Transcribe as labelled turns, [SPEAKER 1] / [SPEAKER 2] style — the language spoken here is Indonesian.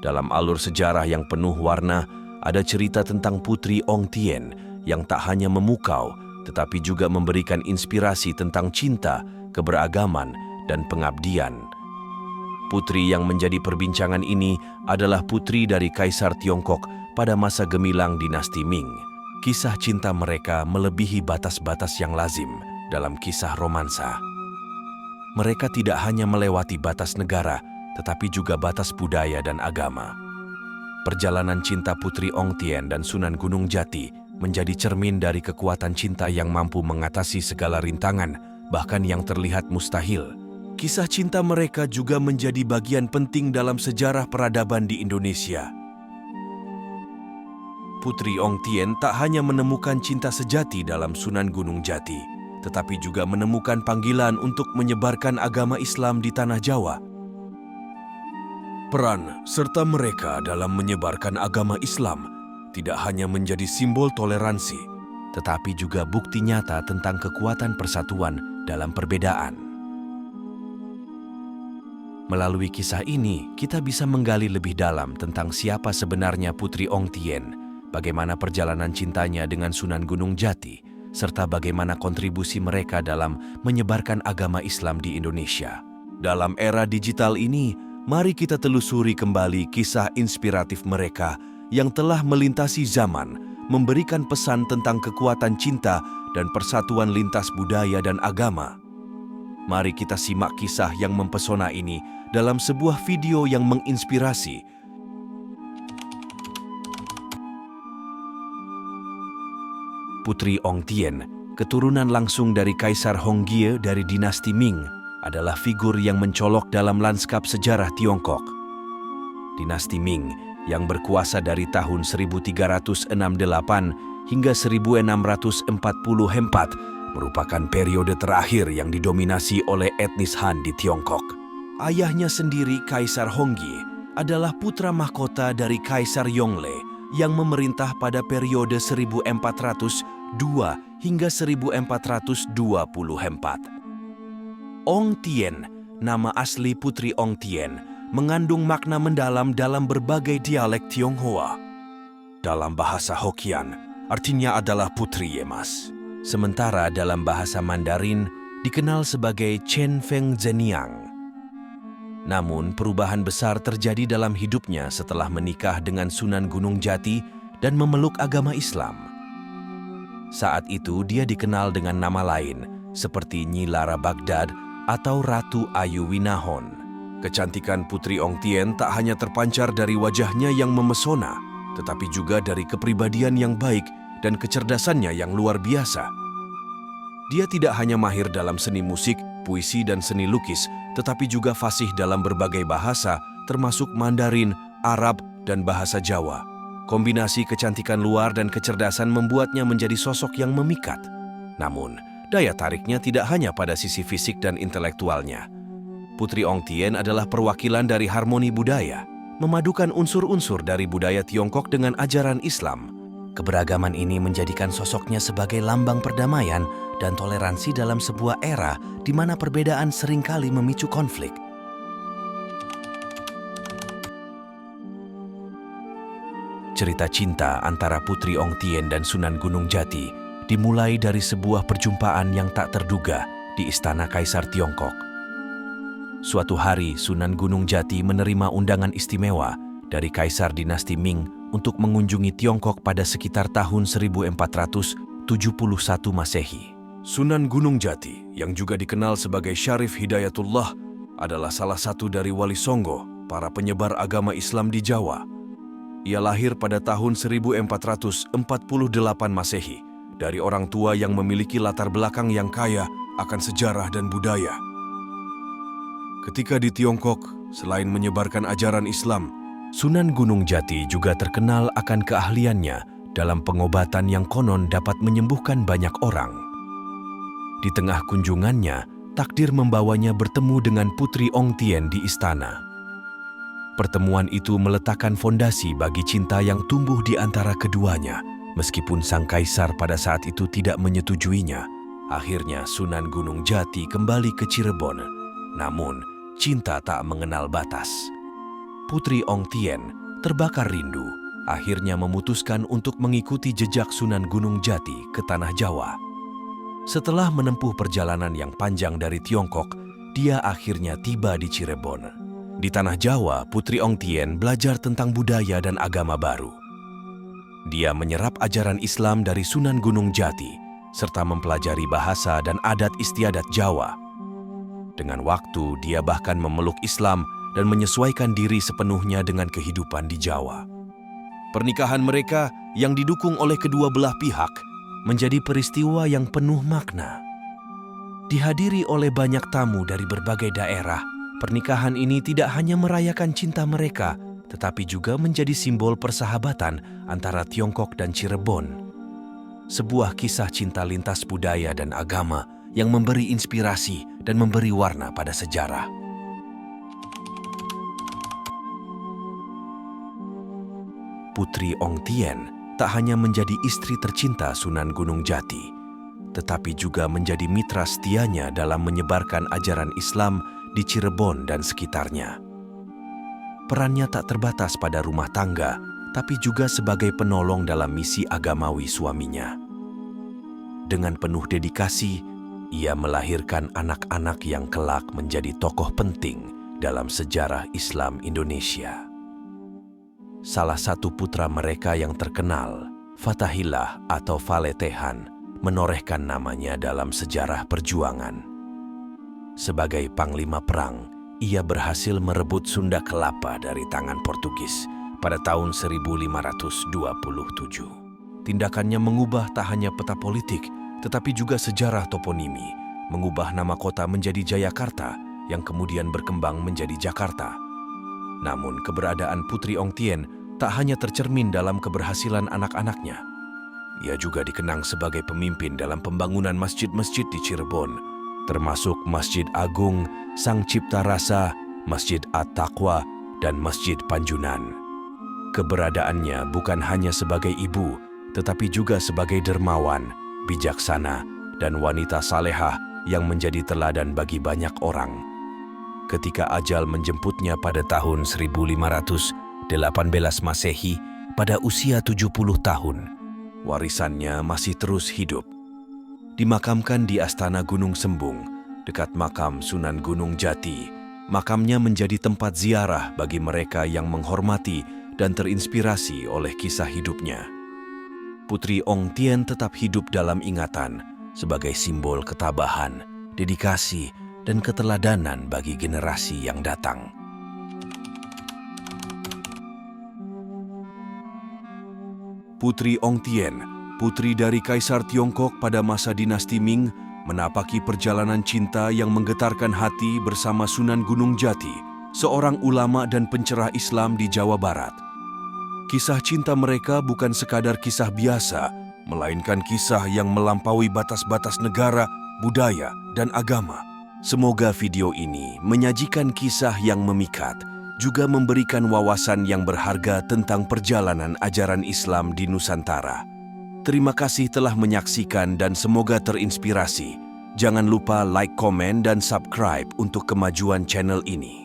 [SPEAKER 1] Dalam alur sejarah yang penuh warna, ada cerita tentang Putri Ong Tien yang tak hanya memukau, tetapi juga memberikan inspirasi tentang cinta, keberagaman, dan pengabdian. Putri yang menjadi perbincangan ini adalah putri dari Kaisar Tiongkok pada masa gemilang dinasti Ming. Kisah cinta mereka melebihi batas-batas yang lazim dalam kisah romansa. Mereka tidak hanya melewati batas negara, tetapi juga batas budaya dan agama. Perjalanan cinta Putri Ong Tien dan Sunan Gunung Jati menjadi cermin dari kekuatan cinta yang mampu mengatasi segala rintangan, bahkan yang terlihat mustahil. Kisah cinta mereka juga menjadi bagian penting dalam sejarah peradaban di Indonesia. Putri Ong Tien tak hanya menemukan cinta sejati dalam Sunan Gunung Jati, tetapi juga menemukan panggilan untuk menyebarkan agama Islam di tanah Jawa. Peran serta mereka dalam menyebarkan agama Islam tidak hanya menjadi simbol toleransi, tetapi juga bukti nyata tentang kekuatan persatuan dalam perbedaan. Melalui kisah ini, kita bisa menggali lebih dalam tentang siapa sebenarnya Putri Ong Tien, bagaimana perjalanan cintanya dengan Sunan Gunung Jati, serta bagaimana kontribusi mereka dalam menyebarkan agama Islam di Indonesia. Dalam era digital ini, mari kita telusuri kembali kisah inspiratif mereka yang telah melintasi zaman, memberikan pesan tentang kekuatan cinta dan persatuan lintas budaya dan agama. Mari kita simak kisah yang mempesona ini dalam sebuah video yang menginspirasi. Putri Ong Tien, keturunan langsung dari Kaisar Honggie dari dinasti Ming, adalah figur yang mencolok dalam lanskap sejarah Tiongkok. Dinasti Ming yang berkuasa dari tahun 1368 hingga 1644 merupakan periode terakhir yang didominasi oleh etnis Han di Tiongkok. Ayahnya sendiri, Kaisar Honggie, adalah putra mahkota dari Kaisar Yongle yang memerintah pada periode 1402 hingga 1424. Ong Tien, nama asli Putri Ong Tien, mengandung makna mendalam dalam berbagai dialek Tionghoa. Dalam bahasa Hokkien, artinya adalah putri emas. Sementara dalam bahasa Mandarin, dikenal sebagai Chen Feng Zeniang. Namun, perubahan besar terjadi dalam hidupnya setelah menikah dengan Sunan Gunung Jati dan memeluk agama Islam. Saat itu, dia dikenal dengan nama lain, seperti Nyi Lara Baghdad atau Ratu Ayu Winahon. Kecantikan Putri Ong Tien tak hanya terpancar dari wajahnya yang memesona, tetapi juga dari kepribadian yang baik dan kecerdasannya yang luar biasa. Dia tidak hanya mahir dalam seni musik, puisi, dan seni lukis, tetapi juga fasih dalam berbagai bahasa, termasuk Mandarin, Arab, dan bahasa Jawa. Kombinasi kecantikan luar dan kecerdasan membuatnya menjadi sosok yang memikat. Namun, daya tariknya tidak hanya pada sisi fisik dan intelektualnya. Putri Ong Tien adalah perwakilan dari harmoni budaya, memadukan unsur-unsur dari budaya Tiongkok dengan ajaran Islam. Keberagaman ini menjadikan sosoknya sebagai lambang perdamaian dan toleransi dalam sebuah era di mana perbedaan seringkali memicu konflik. Cerita cinta antara Putri Ong Tien dan Sunan Gunung Jati dimulai dari sebuah perjumpaan yang tak terduga di Istana Kaisar Tiongkok. Suatu hari, Sunan Gunung Jati menerima undangan istimewa dari Kaisar dinasti Ming untuk mengunjungi Tiongkok pada sekitar tahun 1471 Masehi. Sunan Gunung Jati, yang juga dikenal sebagai Syarif Hidayatullah, adalah salah satu dari Wali Songo, para penyebar agama Islam di Jawa. Ia lahir pada tahun 1448 Masehi, dari orang tua yang memiliki latar belakang yang kaya akan sejarah dan budaya. Ketika di Tiongkok, selain menyebarkan ajaran Islam, Sunan Gunung Jati juga terkenal akan keahliannya dalam pengobatan yang konon dapat menyembuhkan banyak orang. Di tengah kunjungannya, takdir membawanya bertemu dengan Putri Ong Tien di istana. Pertemuan itu meletakkan fondasi bagi cinta yang tumbuh di antara keduanya. Meskipun sang kaisar pada saat itu tidak menyetujuinya, akhirnya Sunan Gunung Jati kembali ke Cirebon. Namun, cinta tak mengenal batas. Putri Ong Tien terbakar rindu, akhirnya memutuskan untuk mengikuti jejak Sunan Gunung Jati ke Tanah Jawa. Setelah menempuh perjalanan yang panjang dari Tiongkok, dia akhirnya tiba di Cirebon. Di Tanah Jawa, Putri Ong Tien belajar tentang budaya dan agama baru. Dia menyerap ajaran Islam dari Sunan Gunung Jati, serta mempelajari bahasa dan adat istiadat Jawa. Dengan waktu, dia bahkan memeluk Islam dan menyesuaikan diri sepenuhnya dengan kehidupan di Jawa. Pernikahan mereka yang didukung oleh kedua belah pihak menjadi peristiwa yang penuh makna. Dihadiri oleh banyak tamu dari berbagai daerah, pernikahan ini tidak hanya merayakan cinta mereka, tetapi juga menjadi simbol persahabatan antara Tiongkok dan Cirebon. Sebuah kisah cinta lintas budaya dan agama yang memberi inspirasi dan memberi warna pada sejarah. Putri Ong Tien tak hanya menjadi istri tercinta Sunan Gunung Jati, tetapi juga menjadi mitra setianya dalam menyebarkan ajaran Islam di Cirebon dan sekitarnya. Perannya tak terbatas pada rumah tangga, tapi juga sebagai penolong dalam misi agamawi suaminya. Dengan penuh dedikasi, ia melahirkan anak-anak yang kelak menjadi tokoh penting dalam sejarah Islam Indonesia. Salah satu putra mereka yang terkenal, Fatahillah atau Faletehan, menorehkan namanya dalam sejarah perjuangan. Sebagai panglima perang, ia berhasil merebut Sunda Kelapa dari tangan Portugis pada tahun 1527. Tindakannya mengubah tak hanya peta politik, tetapi juga sejarah toponimi, mengubah nama kota menjadi Jayakarta yang kemudian berkembang menjadi Jakarta. Namun keberadaan Putri Ong Tien tak hanya tercermin dalam keberhasilan anak-anaknya. Ia juga dikenang sebagai pemimpin dalam pembangunan masjid-masjid di Cirebon, termasuk Masjid Agung, Sang Cipta Rasa, Masjid At-Taqwa, dan Masjid Panjunan. Keberadaannya bukan hanya sebagai ibu, tetapi juga sebagai dermawan, bijaksana, dan wanita salehah yang menjadi teladan bagi banyak orang. Ketika ajal menjemputnya pada tahun 1518 Masehi, pada usia 70 tahun, warisannya masih terus hidup. Dimakamkan di Astana Gunung Sembung, dekat makam Sunan Gunung Jati, makamnya menjadi tempat ziarah bagi mereka yang menghormati dan terinspirasi oleh kisah hidupnya. Putri Ong Tien tetap hidup dalam ingatan sebagai simbol ketabahan, dedikasi, dan keteladanan bagi generasi yang datang. Putri Ong Tien, putri dari Kaisar Tiongkok pada masa dinasti Ming, menapaki perjalanan cinta yang menggetarkan hati bersama Sunan Gunung Jati, seorang ulama dan pencerah Islam di Jawa Barat. Kisah cinta mereka bukan sekadar kisah biasa, melainkan kisah yang melampaui batas-batas negara, budaya, dan agama. Semoga video ini menyajikan kisah yang memikat, juga memberikan wawasan yang berharga tentang perjalanan ajaran Islam di Nusantara. Terima kasih telah menyaksikan dan semoga terinspirasi. Jangan lupa like, komen, dan subscribe untuk kemajuan channel ini.